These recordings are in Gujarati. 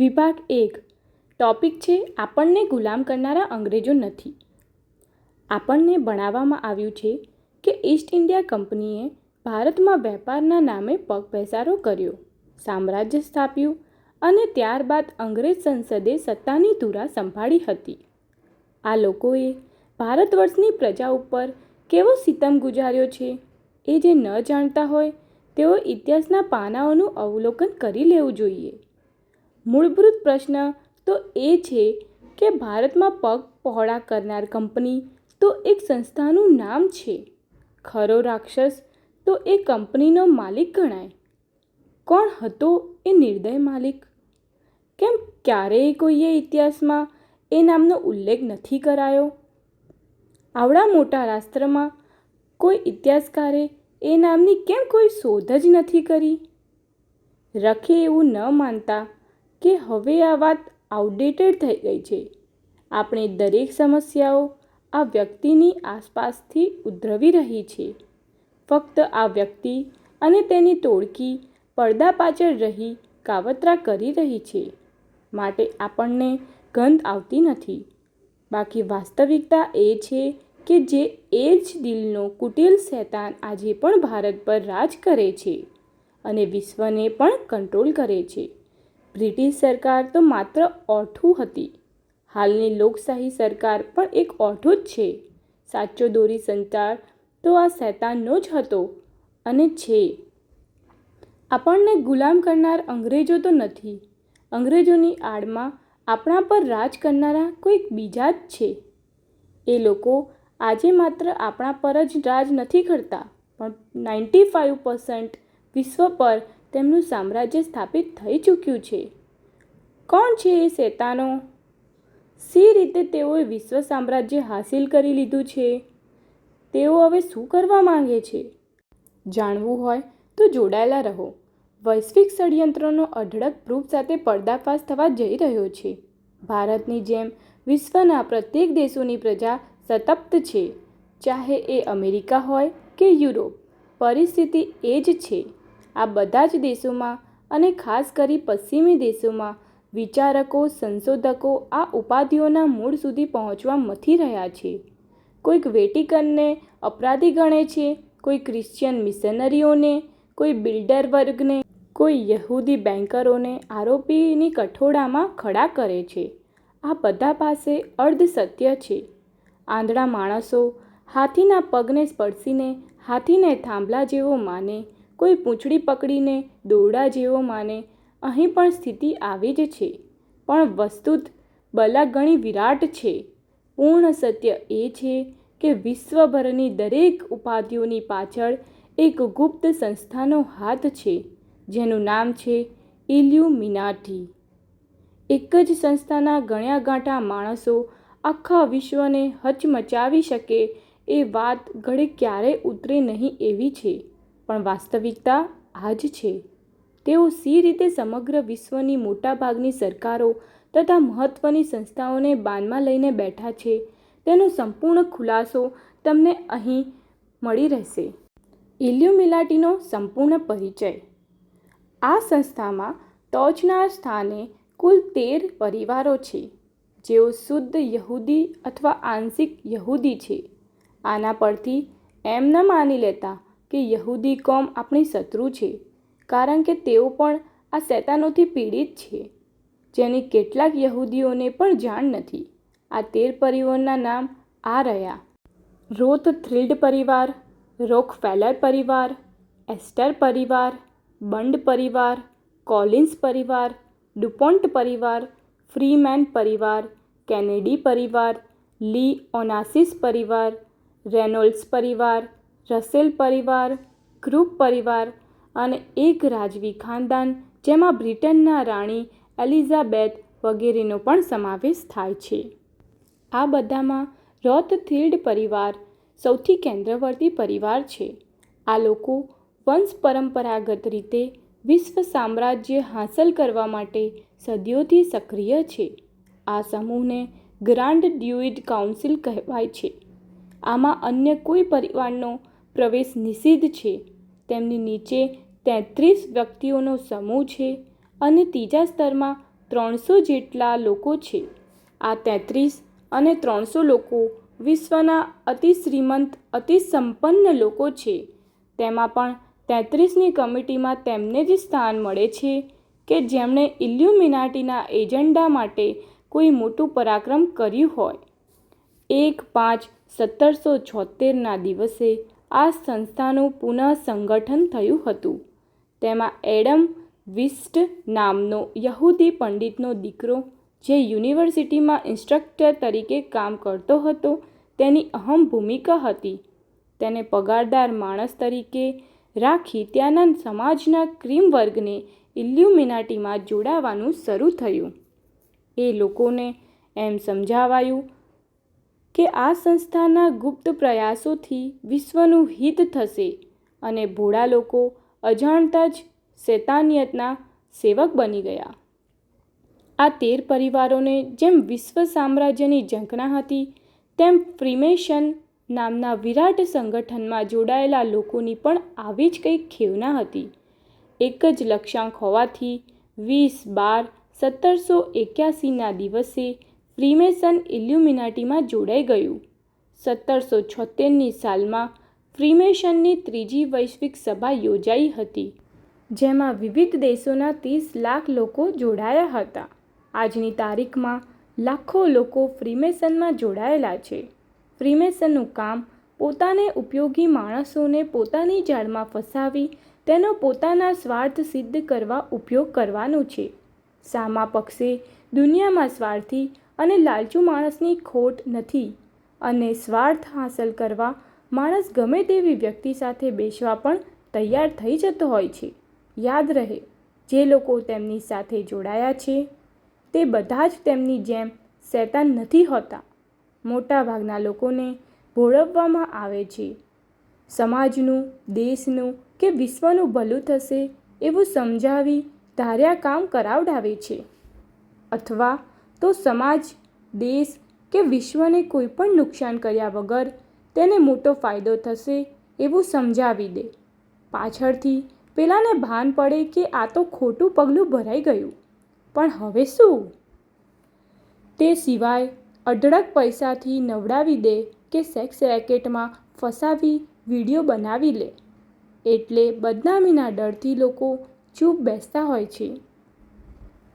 વિભાગ 1 ટોપિક છે આપણને ગુલામ કરનારા અંગ્રેજો નથી. આપણને ભણાવવામાં આવ્યું છે કે ઈસ્ટ ઇન્ડિયા કંપનીએ ભારતમાં વેપારના નામે પગપેસારો કર્યો, સામ્રાજ્ય સ્થાપ્યું અને ત્યારબાદ અંગ્રેજ સંસદે સત્તાની ધુરા સંભાળી હતી. આ લોકોએ ભારત વર્ષની પ્રજા ઉપર કેવો સિતમ ગુજાર્યો છે એ જે ન જાણતા હોય તેઓ ઇતિહાસના પાનાઓનું અવલોકન કરી લેવું જોઈએ. મૂળભૂત પ્રશ્ન તો એ છે કે ભારતમાં પગ પહોળા કરનાર કંપની તો એક સંસ્થાનું નામ છે. ખરો રાક્ષસ તો એ કંપનીનો માલિક ગણાય. કોણ હતો એ નિર્દય માલિક? કેમ ક્યારેય કોઈએ ઇતિહાસમાં એ નામનો ઉલ્લેખ નથી કરાયો? આવડા મોટા રાષ્ટ્રમાં કોઈ ઇતિહાસકારે એ નામની કેમ કોઈ શોધ જ નથી કરી? રખે એવું ન માનતા કે હવે આ વાત આઉટડેટેડ થઈ ગઈ છે. આપણે દરેક સમસ્યાઓ આ વ્યક્તિની આસપાસથી ઉદ્ભવી રહી છે. ફક્ત આ વ્યક્તિ અને તેની ટોળકી પડદા પાછળ રહી કાવતરા કરી રહી છે માટે આપણને ગંધ આવતી નથી. બાકી વાસ્તવિકતા એ છે કે જે એ જ દિલનો કુટિલ શૈતાન આજે પણ ભારત પર રાજ કરે છે અને વિશ્વને પણ કંટ્રોલ કરે છે. બ્રિટિશ સરકાર તો માત્ર ઓઠું હતી. હાલની લોકશાહી સરકાર પણ એક ઓઠું જ છે. સાચો દોરી સંચાર તો આ શૈતાનનો જ હતો અને છે. આપણને ગુલામ કરનાર અંગ્રેજો તો નથી. અંગ્રેજોની આડમાં આપણા પર રાજ કરનારા કોઈક બીજા જ છે. એ લોકો આજે માત્ર આપણા પર જ રાજ નથી કરતા પણ 95% વિશ્વ પર તેમનું સામ્રાજ્ય સ્થાપિત થઈ ચૂક્યું છે. કોણ છે એ શૈતાનો? શી રીતે તેઓએ વિશ્વ સામ્રાજ્ય હાસિલ કરી લીધું છે? તેઓ હવે શું કરવા માંગે છે? જાણવું હોય તો જોડાયેલા રહો. વૈશ્વિક ષડયંત્રનો અઢળક પ્રૂફ સાથે પર્દાફાશ થવા જઈ રહ્યો છે. ભારતની જેમ વિશ્વના પ્રત્યેક દેશોની પ્રજા સંતપ્ત છે. ચાહે એ અમેરિકા હોય કે યુરોપ, પરિસ્થિતિ એ જ છે. આ બધા જ દેશોમાં અને ખાસ કરી પશ્ચિમી દેશોમાં વિચારકો, સંશોધકો આ ઉપાધિઓના મૂળ સુધી પહોંચવા મથી રહ્યા છે. કોઈક વેટિકનને અપરાધી ગણે છે, કોઈ ક્રિશ્ચિયન મિશનરીઓને, કોઈ બિલ્ડર વર્ગને, કોઈ યહૂદી બેન્કરોને આરોપીની કઠોળામાં ખડા કરે છે. આ બધા પાસે અર્ધ સત્ય છે. આંધળા માણસો હાથીના પગને સ્પર્શીને હાથીને થાંભલા જેવો માને, કોઈ પૂંછડી પકડીને દોરડા જેવો માને. અહીં પણ સ્થિતિ આવી જ છે. પણ વસ્તુત બલા ઘણી વિરાટ છે. પૂર્ણ સત્ય એ છે કે વિશ્વભરની દરેક ઉપાધિઓની પાછળ એક ગુપ્ત સંસ્થાનો હાથ છે જેનું નામ છે ઇલ્યુમિનાટી. એક જ સંસ્થાના ગણ્યા ગાંઠા માણસો આખા વિશ્વને હચમચાવી શકે એ વાત ઘડે ક્યારેય ઉતરે નહીં એવી છે. પણ વાસ્તવિકતા આ જ છે. તેઓ શી રીતે સમગ્ર વિશ્વની મોટાભાગની સરકારો તથા મહત્ત્વની સંસ્થાઓને બાનમાં લઈને બેઠા છે તેનો સંપૂર્ણ ખુલાસો તમને અહીં મળી રહેશે. ઇલ્યુમિનાટીનો સંપૂર્ણ પરિચય. આ સંસ્થામાં ટોચના સ્થાને કુલ 13 પરિવારો છે જેઓ શુદ્ધ યહૂદી અથવા આંશિક યહૂદી છે. આના પરથી એમ ન માની લેતા કે યહૂદી કોમ આપણી શત્રુ છે, કારણ કે તેઓ પણ આ શૈતાનોથી પીડિત છે જેની કેટલાક યહૂદીઓને પણ જાણ નથી. આ 13 પરિવારોના નામ આ રહ્યા: રોથસ્ચિલ્ડ પરિવાર, રોકફેલર પરિવાર, એસ્ટર પરિવાર, બંડ પરિવાર, કોલિન્સ પરિવાર, ડુપોન્ટ પરિવાર, ફ્રીમેન પરિવાર, કેનેડી પરિવાર, લી ઓનાસિસ પરિવાર, રેનોલ્ડ્સ પરિવાર, રસેલ પરિવાર, ક્રુપ પરિવાર અને એક રાજવી ખાનદાન જેમાં બ્રિટનના રાણી એલિઝાબેથ વગેરેનો પણ સમાવેશ થાય છે. આ બધામાં રોથસ્ચિલ્ડ પરિવાર સૌથી કેન્દ્રવર્તી પરિવાર છે. આ લોકો વંશ પરંપરાગત રીતે વિશ્વ સામ્રાજ્ય હાંસલ કરવા માટે સદીઓથી સક્રિય છે. આ સમૂહને ગ્રાન્ડ ડ્યુઇડ કાઉન્સિલ કહેવાય છે. આમાં અન્ય કોઈ પરિવારનો પ્રવેશ નિષિદ્ધ છે. તેમની નીચે 33 વ્યક્તિઓનો સમૂહ છે અને ત્રીજા સ્તરમાં 300 જેટલા લોકો છે. આ 33 અને 300 લોકો વિશ્વના અતિ શ્રીમંત, અતિ સંપન્ન લોકો છે. તેમાં પણ 33ની કમિટીમાં તેમને જ સ્થાન મળે છે કે જેમણે ઇલ્યુમિનાટીના એજન્ડા માટે કોઈ મોટું પરાક્રમ કર્યું હોય. 1/5/1776ના દિવસે આ સંસ્થાનું પુનઃસંગઠન થયું હતું. તેમાં એડમ વિસ્ટ નામનો યહૂદી પંડિતનો દીકરો, જે યુનિવર્સિટીમાં ઇન્સ્ટ્રક્ટર તરીકે કામ કરતો હતો, તેની અહમ ભૂમિકા હતી. તેને પગારદાર માણસ તરીકે રાખી ત્યાંના સમાજના ક્રીમ વર્ગને ઇલ્યુમિનાટીમાં જોડાવાનું શરૂ થયું. એ લોકોને એમ સમજાવાયું કે આ સંસ્થાના ગુપ્ત પ્રયાસોથી વિશ્વનું હિત થશે અને ભોળા લોકો અજાણતા જ શૈતાનિયતના સેવક બની ગયા. આ 13 પરિવારોને જેમ વિશ્વ સામ્રાજ્યની ઝંખના હતી, તેમ ફ્રીમેશન નામના વિરાટ સંગઠનમાં જોડાયેલા લોકોની પણ આવી જ કંઈક ખેવના હતી. એક જ લક્ષ્યાંક હોવાથી 20/12/1781ના દિવસે ફ્રીમેસન ઇલ્યુમિનાટીમાં જોડાઈ ગયું. 1776ની સાલમાં ફ્રીમેશનની 3જી વૈશ્વિક સભા યોજાઈ હતી, જેમાં વિવિધ દેશોના 30 લાખ લોકો જોડાયા હતા. આજની તારીખમાં લાખો લોકો ફ્રીમેસનમાં જોડાયેલા છે. ફ્રીમેસનનું કામ પોતાને ઉપયોગી માણસોને પોતાની જાળમાં ફસાવી તેનો પોતાના સ્વાર્થ સિદ્ધ કરવા ઉપયોગ કરવાનું છે. સામા પક્ષે દુનિયામાં સ્વાર્થી અને લાલચુ માણસની ખોટ નથી અને સ્વાર્થ હાંસલ કરવા માણસ ગમે તેવી વ્યક્તિ સાથે બેસવા પણ તૈયાર થઈ જતો હોય છે. યાદ રહે, જે લોકો તેમની સાથે જોડાયા છે તે બધા જ તેમની જેમ શૈતાન નથી હોતા. મોટાભાગના લોકોને ભોળવવામાં આવે છે. સમાજનું, દેશનું કે વિશ્વનું ભલું થશે એવું સમજાવી ધાર્યા કામ કરાવડાવે છે, અથવા તો સમાજ, દેશ કે વિશ્વને કોઈ પણ નુકસાન કર્યા વગર તેને મોટો ફાયદો થશે એવું સમજાવી દે. પાછળથી પેલાને ભાન પડે કે આ તો ખોટું પગલું ભરાઈ ગયું, પણ હવે શું? તે સિવાય અઢળક પૈસાથી નવડાવી દે કે સેક્સ રેકેટમાં ફસાવી વિડીયો બનાવી લે. એટલે બદનામીના ડરથી લોકો ચૂપ બેસતા હોય છે.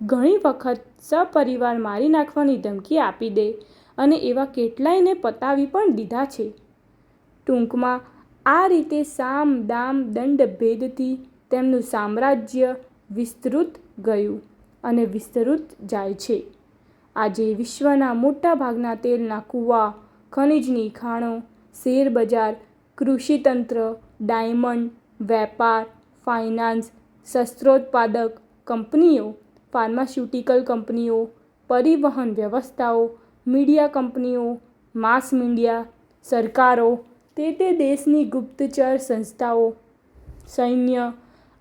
ઘણી વખત સપરિવાર મારી નાખવાની ધમકી આપી દે અને એવા કેટલાયને પતાવી પણ દીધા છે. ટૂંકમાં આ રીતે સામ, દામ, દંડ ભેદથી તેમનું સામ્રાજ્ય વિસ્તૃત ગયું અને વિસ્તૃત જાય છે. આજે વિશ્વના મોટાભાગના તેલના કૂવા, ખનિજની ખાણો, શેરબજાર, કૃષિતંત્ર, ડાયમંડ, વેપાર, ફાઇનાન્સ, શસ્ત્રોત્પાદક કંપનીઓ, ફાર્માસ્યુટિકલ કંપનીઓ, પરિવહન વ્યવસ્થાઓ, મીડિયા કંપનીઓ, માસ મીડિયા, સરકારો, તે દેશની ગુપ્તચર સંસ્થાઓ, સૈન્ય,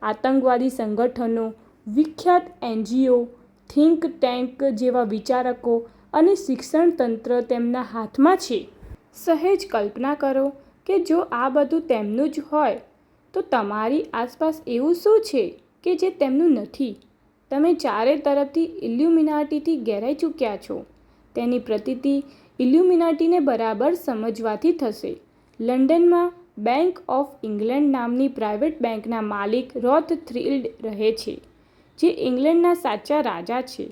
આતંકવાદી સંગઠનો, વિખ્યાત NGO, થિંક ટેન્ક જેવા વિચારકો અને શિક્ષણ તંત્ર તેમના હાથમાં છે. સહેજ કલ્પના કરો કે જો આ બધું તેમનું જ હોય તો તમારી આસપાસ એવું શું છે કે જે તેમનું નથી? તમે ચારે તરફથી ઇલ્યુમિનાટીથી ઘેરાઈ ચૂક્યા છો. તેની પ્રતીતિ ઇલ્યુમિનાટીને બરાબર સમજવાથી થશે. લંડનમાં બેંક ઓફ ઇંગ્લેન્ડ નામની પ્રાઇવેટ બેંકના માલિક રોથસ્ચિલ્ડ રહે છે, જે ઇંગ્લેન્ડના સાચા રાજા છે.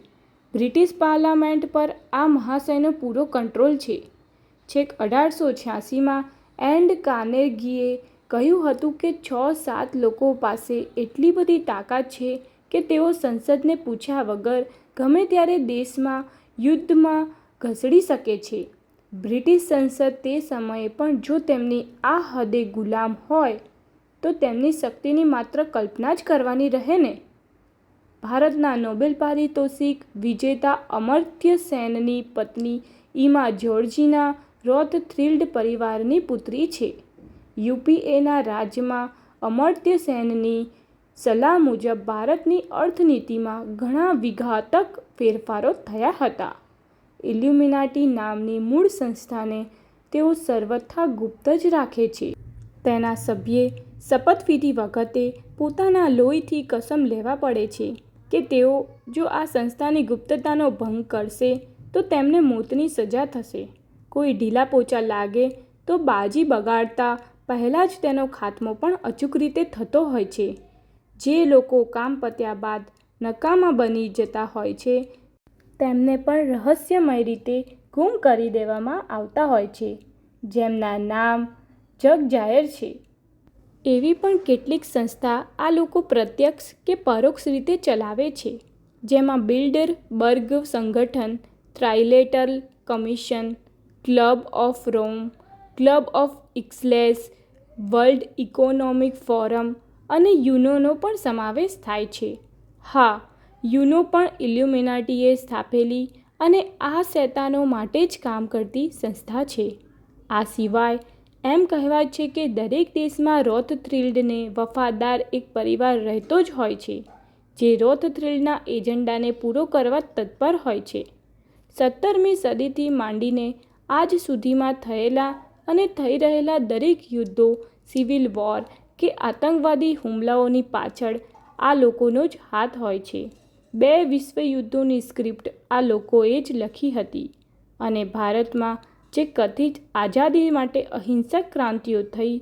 બ્રિટિશ પાર્લામેન્ટ પર આ મહાશયનો પૂરો કંટ્રોલ છે. છેક 1886માં એન્ડ કાર્નેગીએ કહ્યું હતું કે 6-7 લોકો પાસે એટલી બધી તાકાત છે કે તેઓ સંસદને પૂછ્યા વગર ગમે ત્યારે દેશમાં યુદ્ધમાં ઘસડી શકે છે. બ્રિટિશ સંસદ તે સમયે પણ જો તેમની આ હદે ગુલામ હોય તો તેમની શક્તિની માત્ર કલ્પના જ કરવાની રહે ને? ભારતના નોબેલ પારિતોષિક વિજેતા અમર્ત્ય સેનની પત્ની ઇમા જ્યોર્જિના રોથસ્ચિલ્ડ પરિવારની પુત્રી છે. UPAના રાજમાં અમર્ત્ય સેનની સલાહ મુજબ ભારતની અર્થનીતિમાં ઘણા વિઘાતક ફેરફારો થયા હતા. ઇલ્યુમિનાટી નામની મૂળ સંસ્થાને તેઓ સર્વથા ગુપ્ત જ રાખે છે. તેના સભ્યે શપથવિધિ વખતે પોતાના લોહીથી કસમ લેવા પડે છે કે તેઓ જો આ સંસ્થાની ગુપ્તતાનો ભંગ કરશે તો તેમને મોતની સજા થશે. કોઈ ઢીલા પોચા લાગે તો બાજી બગાડતા પહેલાં જ તેનો ખાત્મો પણ અચૂક રીતે થતો હોય છે. જે લોકો કામ પત્યા બાદ નકામા બની જતા હોય છે તેમને પણ રહસ્યમય રીતે ગુમ કરી દેવામાં આવતા હોય છે, જેમના નામ જગજાહેર છે. એવી પણ કેટલીક સંસ્થા આ લોકો પ્રત્યક્ષ કે પરોક્ષ રીતે ચલાવે છે, જેમાં બિલ્ડરબર્ગ સંગઠન, trilateral commission, club of Rome, club of ઇક્સલેસ, વર્લ્ડ ઇકોનોમિક ફોરમ અને યુનોનો પણ સમાવેશ થાય છે. હા, યુનો પણ ઇલ્યુમિનાટીએ સ્થાપેલી અને આ શૈતાનો માટે જ કામ કરતી સંસ્થા છે. આ સિવાય એમ કહેવાય છે કે દરેક દેશમાં રોથસ્કિલ્ડને વફાદાર એક પરિવાર રહેતો જ હોય છે, જે રોથસ્કિલ્ડના એજન્ડાને પૂરો કરવા તત્પર હોય છે. 17મી સદીથી માંડીને આજ સુધીમાં થયેલા અને થઈ રહેલા દરેક યુદ્ધો, સિવિલ વોર કે આતંકવાદી હુમલાઓની પાછળ આ લોકોનો જ હાથ હોય છે. 2 વિશ્વયુદ્ધોની સ્ક્રિપ્ટ આ લોકોએ જ લખી હતી અને ભારતમાં જે કથિત આઝાદી માટે અહિંસક ક્રાંતિઓ થઈ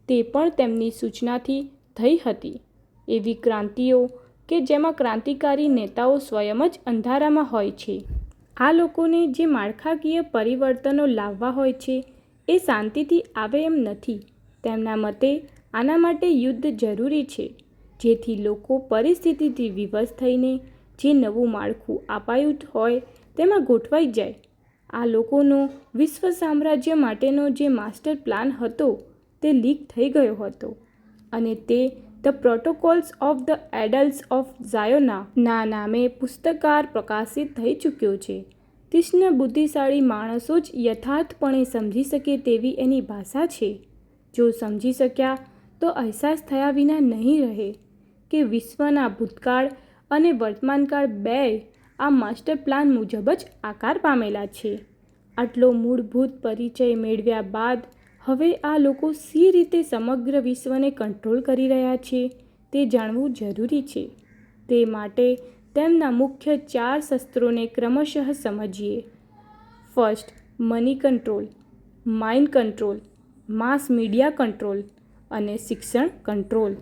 તે પણ તેમની સૂચનાથી થઈ હતી. એવી ક્રાંતિઓ કે જેમાં ક્રાંતિકારી નેતાઓ સ્વયં જ અંધારામાં હોય છે. આ લોકોને જે માળખાકીય પરિવર્તનો લાવવા હોય છે એ શાંતિથી આવે એમ નથી. તેમના મતે આના માટે યુદ્ધ જરૂરી છે, જેથી લોકો પરિસ્થિતિથી વિવશ થઈને જે નવું માળખું અપાયું હોય તેમાં ગોઠવાઈ જાય. આ લોકોનો વિશ્વ સામ્રાજ્ય માટેનો જે માસ્ટર પ્લાન હતો તે લીક થઈ ગયો હતો અને તે the protocols of the elders of Zion ના નામે પુસ્તકાર પ્રકાશિત થઈ ચૂક્યો છે. તીક્ષ્ણ બુદ્ધિશાળી માણસો જ યથાર્થપણે સમજી શકે તેવી એની ભાષા છે. જો સમજી શક્યા તો અહેસાસ થયા વિના નહીં રહે કે વિશ્વના ભૂતકાળ અને વર્તમાનકાળ બેય આ માસ્ટર પ્લાન મુજબ જ આકાર પામેલા છે. આટલો મૂળભૂત પરિચય મેળવ્યા બાદ હવે આ લોકો શી રીતે સમગ્ર વિશ્વને કંટ્રોલ કરી રહ્યા છે તે જાણવું જરૂરી છે. તે માટે તેમના મુખ્ય 4 શસ્ત્રોને ક્રમશઃ સમજીએ. First, money control, mind control, mass media control અને શિક્ષણ કંટ્રોલ.